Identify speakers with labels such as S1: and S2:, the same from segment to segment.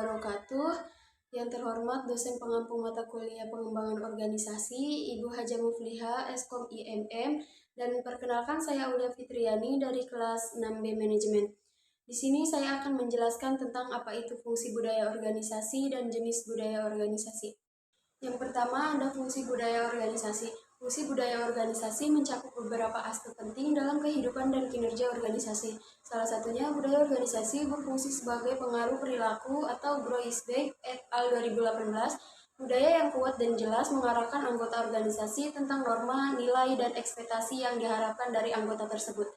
S1: wabarakatuh. Yang terhormat dosen pengampu mata kuliah pengembangan organisasi, Ibu Haja Mufliha, Eskom IMM, dan perkenalkan saya Aulia Fitriani dari kelas 6B Manajemen. Di sini saya akan menjelaskan tentang apa itu fungsi budaya organisasi dan jenis budaya organisasi. Yang pertama ada fungsi budaya organisasi. Fungsi budaya organisasi mencakup beberapa aspek penting dalam kehidupan dan kinerja organisasi. Salah satunya budaya organisasi berfungsi sebagai pengaruh perilaku atau Groisbeck et al. 2018. Budaya yang kuat dan jelas mengarahkan anggota organisasi tentang norma, nilai, dan ekspektasi yang diharapkan dari anggota tersebut.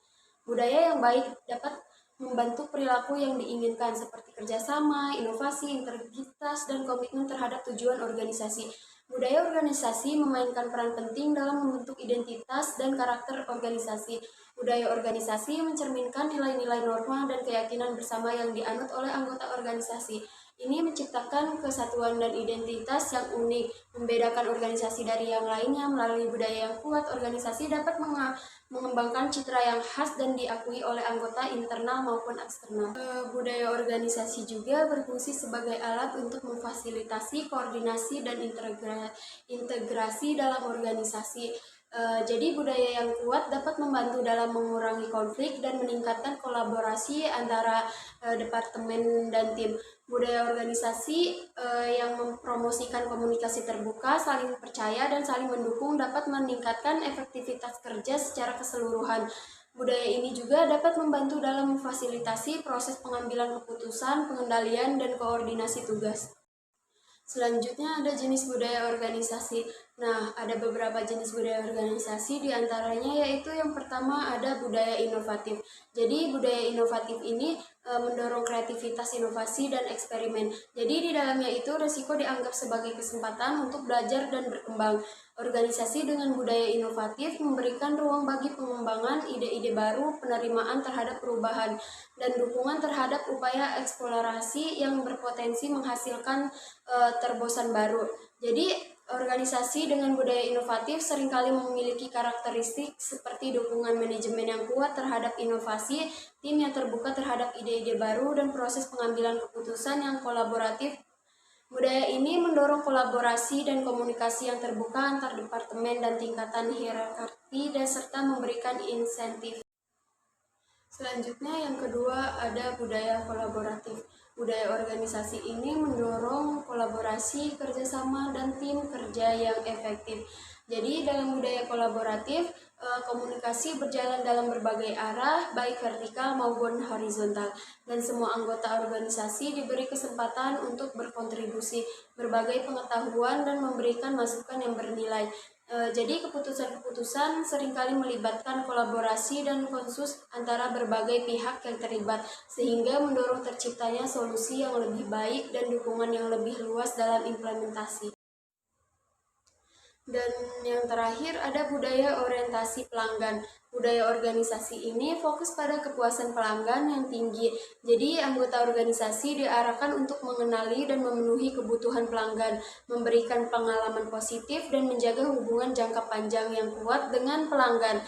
S1: Budaya yang baik dapat membantu perilaku yang diinginkan seperti kerjasama, inovasi, integritas, dan komitmen terhadap tujuan organisasi. Budaya organisasi memainkan peran penting dalam membentuk identitas dan karakter organisasi. Budaya organisasi mencerminkan nilai-nilai norma dan keyakinan bersama yang dianut oleh anggota organisasi. Ini menciptakan kesatuan dan identitas yang unik, membedakan organisasi dari yang lainnya. Melalui budaya yang kuat, organisasi dapat mengembangkan citra yang khas dan diakui oleh anggota internal maupun eksternal. Budaya organisasi juga berfungsi sebagai alat untuk memfasilitasi koordinasi dan integrasi dalam organisasi. Jadi budaya yang kuat dapat membantu dalam mengurangi konflik dan meningkatkan kolaborasi antara departemen dan tim. Budaya organisasi yang mempromosikan komunikasi terbuka, saling percaya, dan saling mendukung dapat meningkatkan efektivitas kerja secara keseluruhan. Budaya ini juga dapat membantu dalam memfasilitasi proses pengambilan keputusan, pengendalian, dan koordinasi tugas. Selanjutnya ada jenis budaya organisasi. Nah, ada beberapa jenis budaya organisasi, diantaranya yaitu yang pertama ada budaya inovatif. Jadi budaya inovatif ini mendorong kreativitas, inovasi, dan eksperimen. Jadi di dalamnya itu risiko dianggap sebagai kesempatan untuk belajar dan berkembang. Organisasi dengan budaya inovatif memberikan ruang bagi pengembangan ide-ide baru, penerimaan terhadap perubahan, dan dukungan terhadap upaya eksplorasi yang berpotensi menghasilkan terobosan baru. Jadi organisasi dengan budaya inovatif seringkali memiliki karakteristik seperti dukungan manajemen yang kuat terhadap inovasi, tim yang terbuka terhadap ide-ide baru, dan proses pengambilan keputusan yang kolaboratif. Budaya ini mendorong kolaborasi dan komunikasi yang terbuka antar departemen dan tingkatan hierarki dan serta memberikan insentif. Selanjutnya yang kedua ada budaya kolaboratif. Budaya organisasi ini mendorong kolaborasi, kerjasama, dan tim kerja yang efektif. Jadi dalam budaya kolaboratif, komunikasi berjalan dalam berbagai arah, baik vertikal maupun horizontal. Dan semua anggota organisasi diberi kesempatan untuk berkontribusi, berbagai pengetahuan, dan memberikan masukan yang bernilai. Jadi keputusan-keputusan seringkali melibatkan kolaborasi dan konsensus antara berbagai pihak yang terlibat, sehingga mendorong terciptanya solusi yang lebih baik dan dukungan yang lebih luas dalam implementasi. Dan yang terakhir ada budaya orientasi pelanggan. Budaya organisasi ini fokus pada kepuasan pelanggan yang tinggi. Jadi anggota organisasi diarahkan untuk mengenali dan memenuhi kebutuhan pelanggan, memberikan pengalaman positif, dan menjaga hubungan jangka panjang yang kuat dengan pelanggan.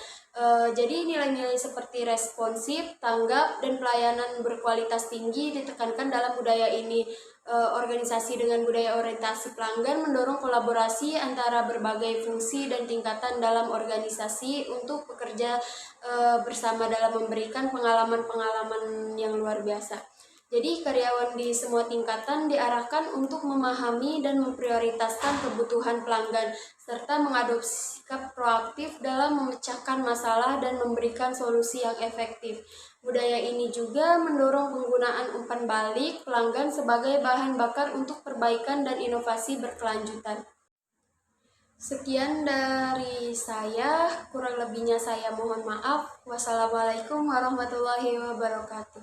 S1: Jadi nilai-nilai seperti responsif, tanggap, dan pelayanan berkualitas tinggi ditekankan dalam budaya ini. Organisasi dengan budaya orientasi pelanggan mendorong kolaborasi antara berbagai fungsi dan tingkatan dalam organisasi untuk bekerja bersama dalam memberikan pengalaman-pengalaman yang luar biasa. Jadi karyawan di semua tingkatan diarahkan untuk memahami dan memprioritaskan kebutuhan pelanggan, serta mengadopsi sikap proaktif dalam memecahkan masalah dan memberikan solusi yang efektif. Budaya ini juga mendorong penggunaan umpan balik pelanggan sebagai bahan bakar untuk perbaikan dan inovasi berkelanjutan. Sekian dari saya, kurang lebihnya saya mohon maaf. Wassalamualaikum warahmatullahi wabarakatuh.